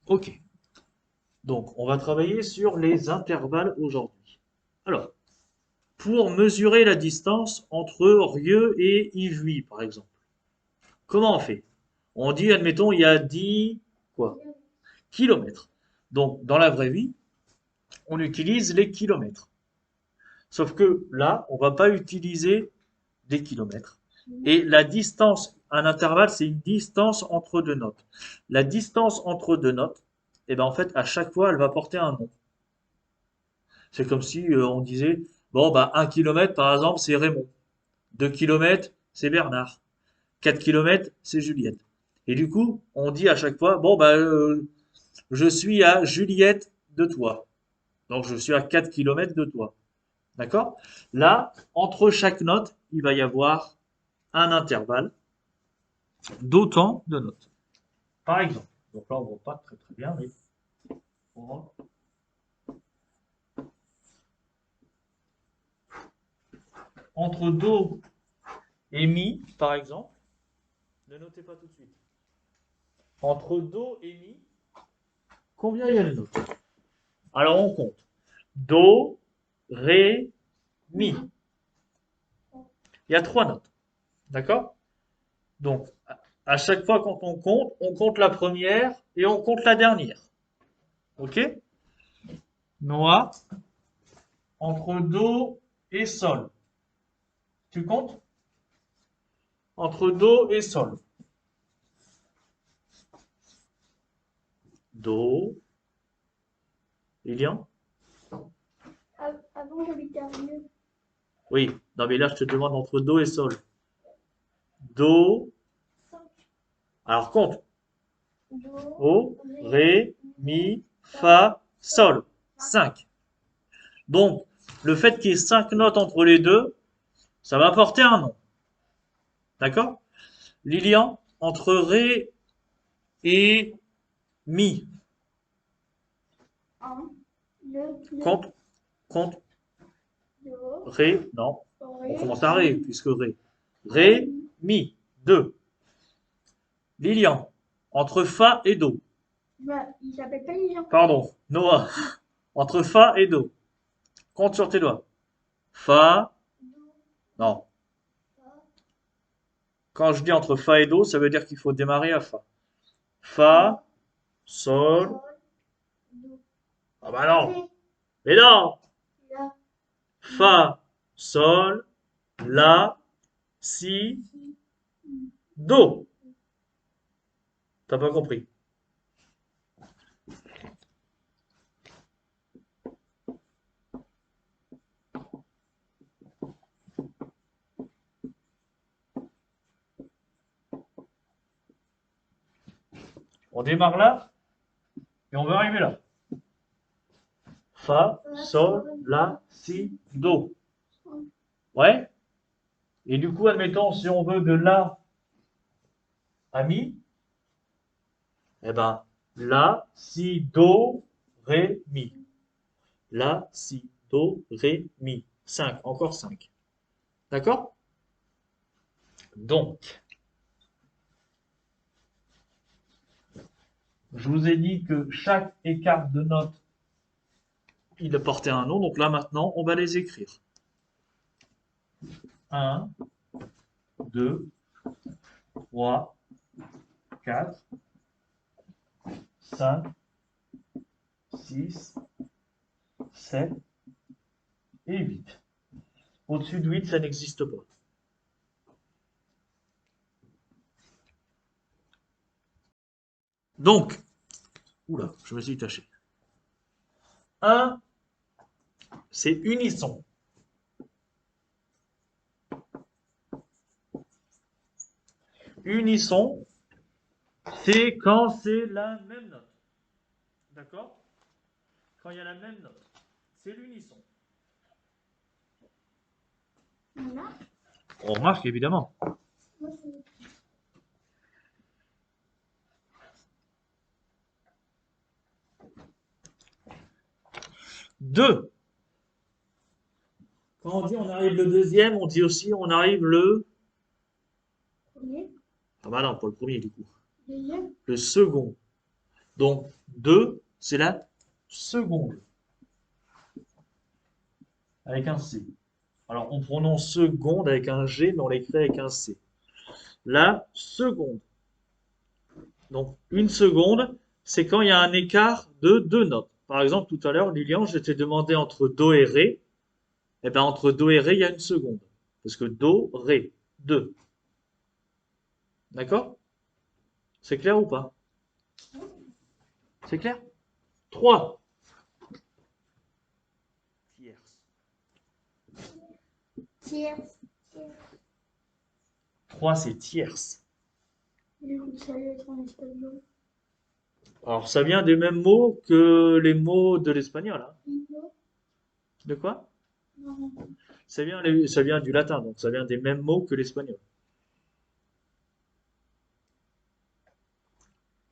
Ok. Donc, on va travailler sur les intervalles aujourd'hui. Alors, pour mesurer la distance entre Rieux et Yvuy, par exemple, comment on fait? On dit, admettons, il y a 10 quoi, kilomètres. Donc, dans la vraie vie, on utilise les kilomètres. Sauf que là, on va pas utiliser des kilomètres. Et la distance, un intervalle, c'est une distance entre deux notes. La distance entre deux notes, eh ben en fait, à chaque fois, elle va porter un nom. C'est comme si on disait, bon, bah, 1 kilomètre, par exemple, c'est Raymond. 2 kilomètres, c'est Bernard. 4 kilomètres, c'est Juliette. Et du coup, on dit à chaque fois, bon, bah, je suis à Juliette de toi. Donc, je suis à 4 kilomètres de toi. D'accord? Là, entre chaque note, il va y avoir un intervalle d'autant de notes. Par exemple, donc là, on ne voit pas très très bien, mais on voit. Entre Do et Mi, par exemple, ne notez pas tout de suite. Entre Do et Mi, combien il y a de notes? Alors on compte. Do, Ré, Mi. Il y a 3 notes. D'accord? Donc, à chaque fois quand on compte la première et on compte la dernière. Ok? Noah, entre Do et Sol. Tu comptes? Entre Do et Sol. Do, Lilian? Avant, j'habitais à Rieux. Oui, non mais là je te demande entre Do et Sol. Do, 5. alors compte. Do, O, Ré, Ré, Mi, Mi, Fa, Fa, Sol. Sol. 5. Donc, le fait qu'il y ait 5 notes entre les deux, ça va apporter un nom. D'accord? Lilian, entre Ré et Mi. 1, 2, Compte, compte. Do, Ré, non. On Ré, commence à Ré, Mi, puisque Ré. Ré, Ré, Mi. Mi. 2. Lilian, entre Fa et Do. Bah, il s'appelle pas Lilian. Pardon, Noah, entre Fa et Do. Compte sur tes doigts. Fa, Do, non. Fa, Quand je dis entre Fa et Do, ça veut dire qu'il faut démarrer à Fa. Fa, Sol. Sol, Do. Ah bah non. Ré, Mais non. La, Mi, Fa, Sol, La, Si, Si, Mi. Do. T'as pas compris. On démarre là et on va arriver là. Fa, Fa, Sol, Sol, La, La, Si, Si, Do. Sol. Ouais. Et du coup, admettons, si on veut de La à Mi, eh ben, La, Si, Do, Ré, Mi. La, Si, Do, Ré, Mi. 5, encore 5. D'accord? Donc, je vous ai dit que chaque écart de note, il portait un nom. Donc là, maintenant, on va les écrire. Un, 2, 3, 4, 5, 6, 7 et 8. Au-dessus de 8, ça n'existe pas. Donc, oula, je me suis taché. Un, c'est unisson. Unisson, c'est quand c'est la même note. D'accord? Quand il y a la même note. C'est l'unisson. Voilà. On remarque évidemment. Moi, c'est 2. Quand on dit on arrive le deuxième, on dit aussi on arrive le. premier, Ah bah non, pas le premier du coup. deuxième, Le second. Donc 2, c'est la seconde. Avec un C. Alors on prononce seconde avec un G, mais on l'écrit avec un C. La seconde. Donc une seconde, c'est quand il y a un écart de 2 notes. Par exemple, tout à l'heure, Lilian, je t'ai demandé entre Do et Ré. Eh bien, entre Do et Ré, il y a une seconde. Parce que Do, Ré, 2. D'accord? C'est clair ou pas? C'est clair? 3. Tierce. Tierce. 3, c'est tierce. Écoute, ça va être en espagnol. Alors, ça vient des mêmes mots que les mots de l'espagnol, hein. Bingo. De quoi? Non. Ça vient du latin, donc ça vient des mêmes mots que l'espagnol.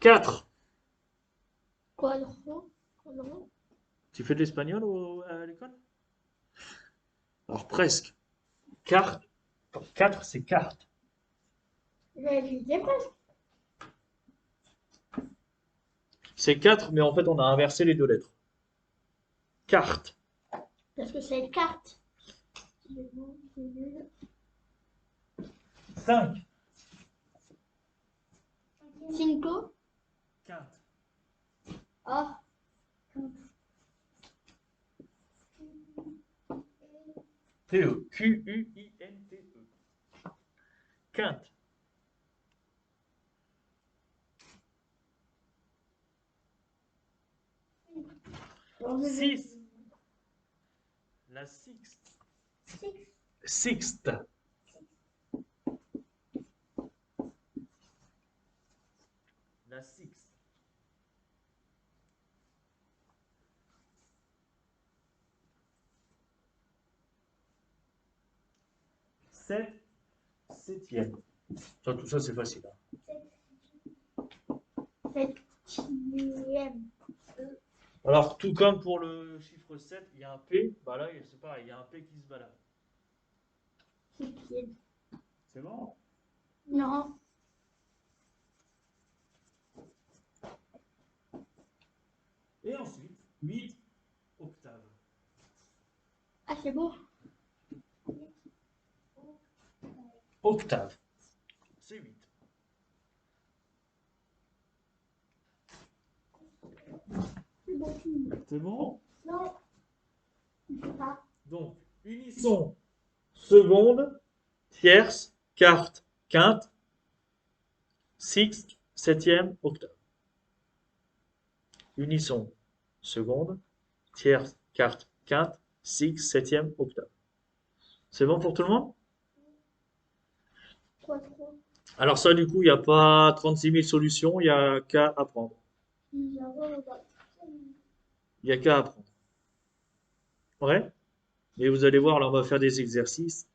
4. Quadro. Quadro. Tu fais de l'espagnol à l'école? Alors, presque. Carte. 4, c'est carte. J'avais dit presque. C'est 4, mais en fait, on a inversé les 2 lettres. Carte. Parce que c'est carte. C'est bon, c'est nul. 5. Cinco. Quinte. Ah. T-E. Q-U-I-N-T-E. Quinte. 6. La sixte. Sixte. La sixte. 7. Septième. Ça, tout ça, c'est facile, hein. Septième. Alors, tout comme pour le chiffre 7, il y a un P. Bah là, c'est pareil, il y a un P qui se balade. Septième. C'est bon? Non. Et ensuite, 8 octaves. Ah, c'est bon. Octave. C'est 8. C'est bon. C'est bon? Non. Je sais pas. Donc, unisson, seconde, tierce, quarte, quinte, sixte, septième, octave. Unisson, seconde, tierce, quarte, quinte, sixte, septième, octave. C'est bon pour tout le monde? Quadro. Alors ça, du coup, il n'y a pas 36 000 solutions, il n'y a qu'à apprendre. Il n'y a qu'à apprendre. Ouais? Et vous allez voir, là, on va faire des exercices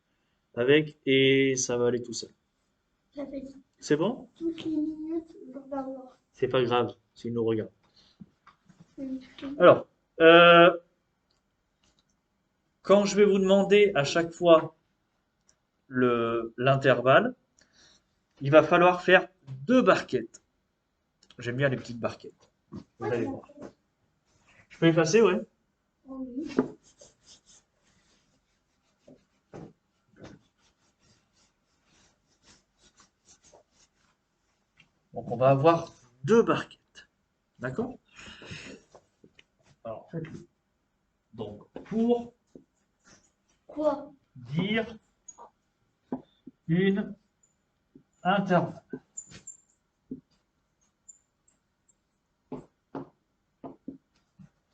avec et ça va aller tout seul. Ça fait C'est bon? toutes les minutes, je vais voir. C'est pas grave, s'il nous regarde. Alors, quand je vais vous demander à chaque fois l'intervalle, il va falloir faire 2 barquettes. J'aime bien les petites barquettes. Vous allez voir. Je peux effacer, ouais? Oui. Donc on va avoir 2 barquettes. D'accord? Alors, faites-le. Donc, pour Quoi? dire une intervalle.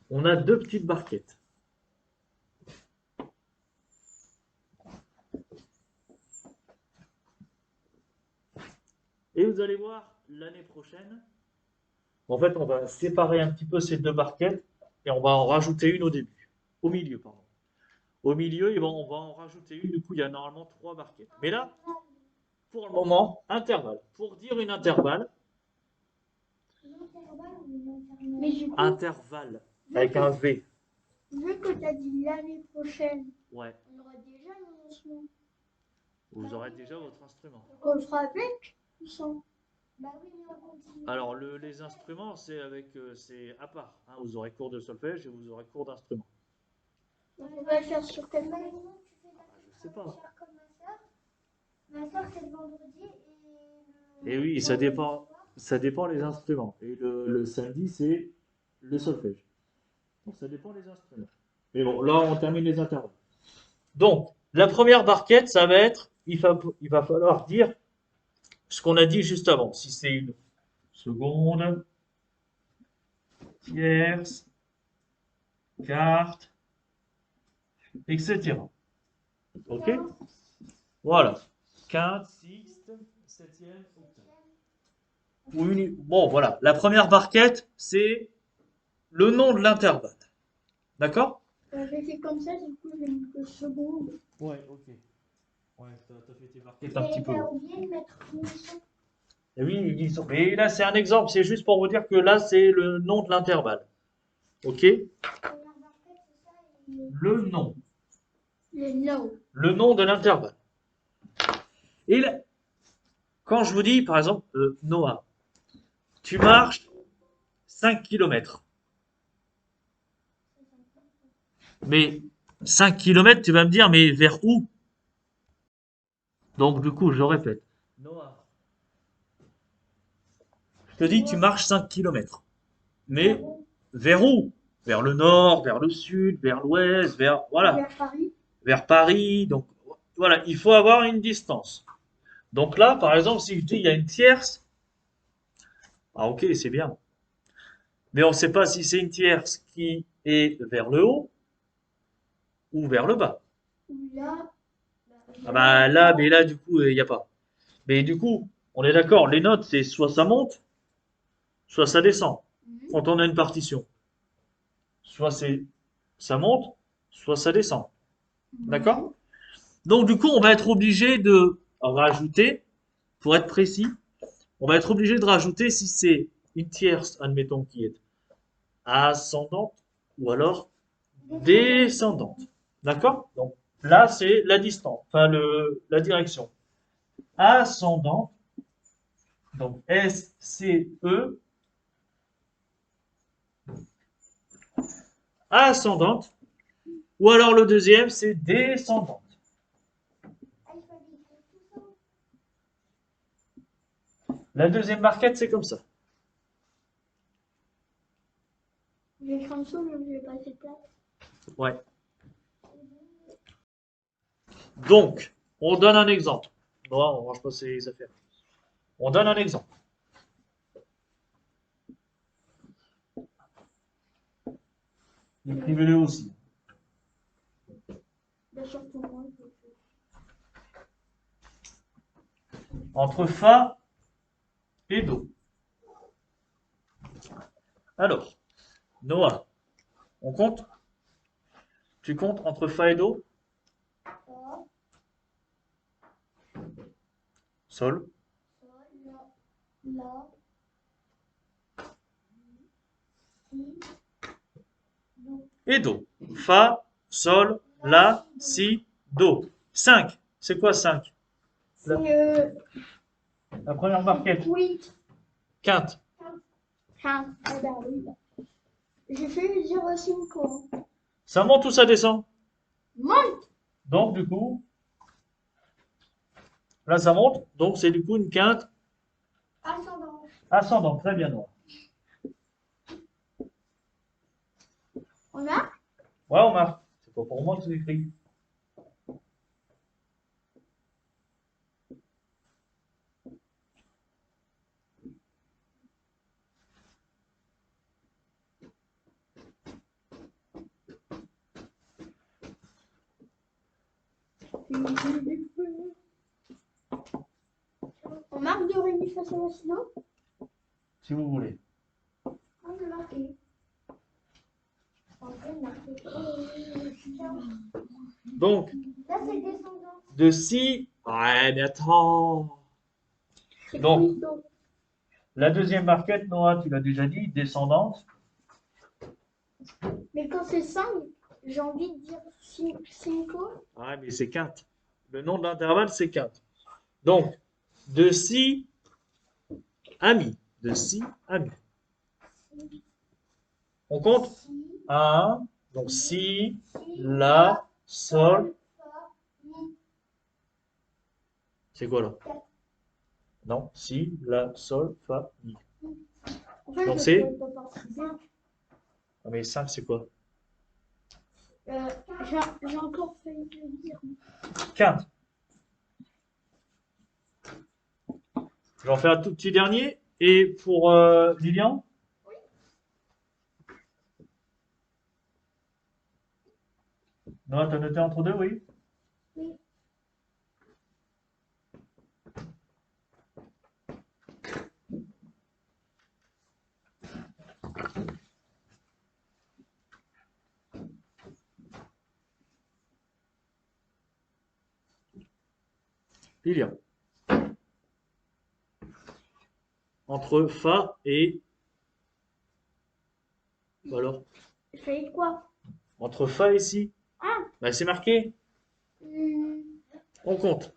On a 2 petites barquettes. Et vous allez voir, l'année prochaine, en fait, on va séparer un petit peu ces 2 barquettes et on va en rajouter une au début. Au milieu, pardon. Au milieu, on va en rajouter une. Du coup, il y a normalement 3 barquettes. Mais là, pour le moment, intervalle. Pour dire une intervalle, Mais du coup, intervalle, avec un V. vu que tu as dit l'année prochaine, Ouais, on aura déjà un lancement. vous aurez déjà votre instrument. Donc on le fera avec ou sans? Bah oui, mais on continue. Alors, les instruments, c'est à part, hein. Vous aurez cours de solfège et vous aurez cours d'instruments. On va le faire sur quelle main? Je sais pas. Faire comme ma soeur. Ma soeur, c'est le vendredi Et oui, ça dépend les instruments. Et le samedi, c'est le solfège. Donc, ça dépend des instruments. Mais bon, là, on termine les intervalles. Donc, la première barquette, ça va être, il va falloir dire ce qu'on a dit juste avant. Si c'est une seconde, tierce, quarte, etc. Ok? Voilà. Quinte, sixte, septième, octave. Bon, voilà. La première barquette, c'est le nom de l'intervalle. D'accord? J'ai fait comme ça, du coup, j'ai mis que seconde. Ouais, ok. Ouais, t'as fait tes barquettes un petit peu. T'as oublié de mettre mission. Et oui, mais là, c'est un exemple. C'est juste pour vous dire que là, c'est le nom de l'intervalle. Ok? Le nom. Le no. Le nom de l'intervalle. Et là, quand je vous dis, par exemple, Noah, tu marches 5 kilomètres. Mais 5 kilomètres, tu vas me dire, mais vers où? Donc, du coup, je répète. Noah, je te dis, tu marches 5 kilomètres. Mais vers où? Vers le nord, vers le sud, vers l'ouest, voilà, Vers Paris. vers Paris. Donc, voilà, il faut avoir une distance. Donc là, par exemple, si je dis il y a une tierce, ah ok, c'est bien. Mais on ne sait pas si c'est une tierce qui est vers le haut ou vers le bas. Là. Ah bah là, mais là, du coup, il n'y a pas. Mais du coup, on est d'accord, les notes, c'est soit ça monte, soit ça descend. Quand on a une partition. Soit ça monte, soit ça descend. D'accord? Donc du coup, on va être obligé de rajouter, pour être précis, on va être obligé de rajouter si c'est une tierce, admettons, qui est ascendante ou alors descendante. D'accord? Donc là, c'est la distance, enfin la direction. Ascendante, donc S-C-E, ascendante, ou alors le deuxième, c'est descendante. La deuxième marquette, c'est comme ça. Je vais comme ça, mais je vais passer place. Ouais. Donc, on donne un exemple. Non, on range pas ses affaires. On donne un exemple. Écrivez-le aussi. Bien sûr, pour moi. Entre Fa et Do. Alors, Noah, on compte? Tu comptes entre Fa et Do? Fa, Sol. sol, la, si, do. Et Do. Fa, Sol, La, Si, Do. 5. C'est quoi 5? C'est La première marquette. oui. Quinte. Ah, eh ben oui. J'ai fait 0,5. Ça monte ou ça descend? Monte. Donc, du coup, là, ça monte. Donc, c'est du coup une quinte Ascendant. ascendante. Très bien, Noah. On a? Ouais, on marque. C'est pas pour moi que c'est écrit. On marque de ré, mi, fa, sol, la, si, do. Si vous voulez. On a marqué. On peut marquer. Donc, Là, c'est descendant. de Si. Ouais, mais attends. C'est Donc, oui, do. la deuxième marquette, Noah, tu l'as déjà dit, descendante. Mais quand c'est 5, j'ai envie de dire 5. Ouais, mais c'est quinte. Le nom de l'intervalle, c'est quinte. Donc, de Si Ami. De si à mi. On compte? Si, 1. Donc si, la, sol. mi. C'est quoi là? Quatre. Non, si, la, sol, fa, mi. En fait, Donc je c'est? pourrais pas participer. Ah, mais 5, c'est quoi? J'ai encore failli le dire. Quinte. Je vais en faire un tout petit dernier. Et pour Lilian? Non, t'as noté entre deux, oui? Oui. Lilian. Entre fa et... Alors? Fait quoi? Entre fa et si? Ah, Bah, c'est marqué. On compte.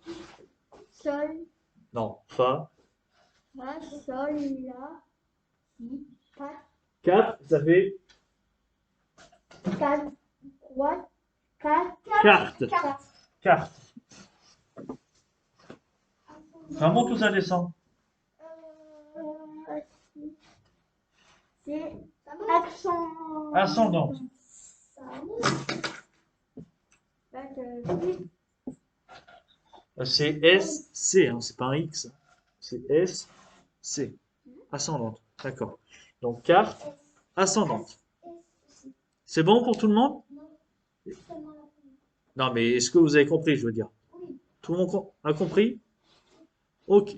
sol, Non, fa. fa, sol, la, si, 4, 4, ça fait 4, 3, 4, carte. 4. Carte. Ça monte ou ça descend? C'est accent. Ascendant. C'est S, C, hein, c'est pas un X. C'est S, C. Ascendante. D'accord. Donc carte ascendante. C'est bon pour tout le monde? Non, mais est-ce que vous avez compris, je veux dire? Tout le monde a compris? Ok.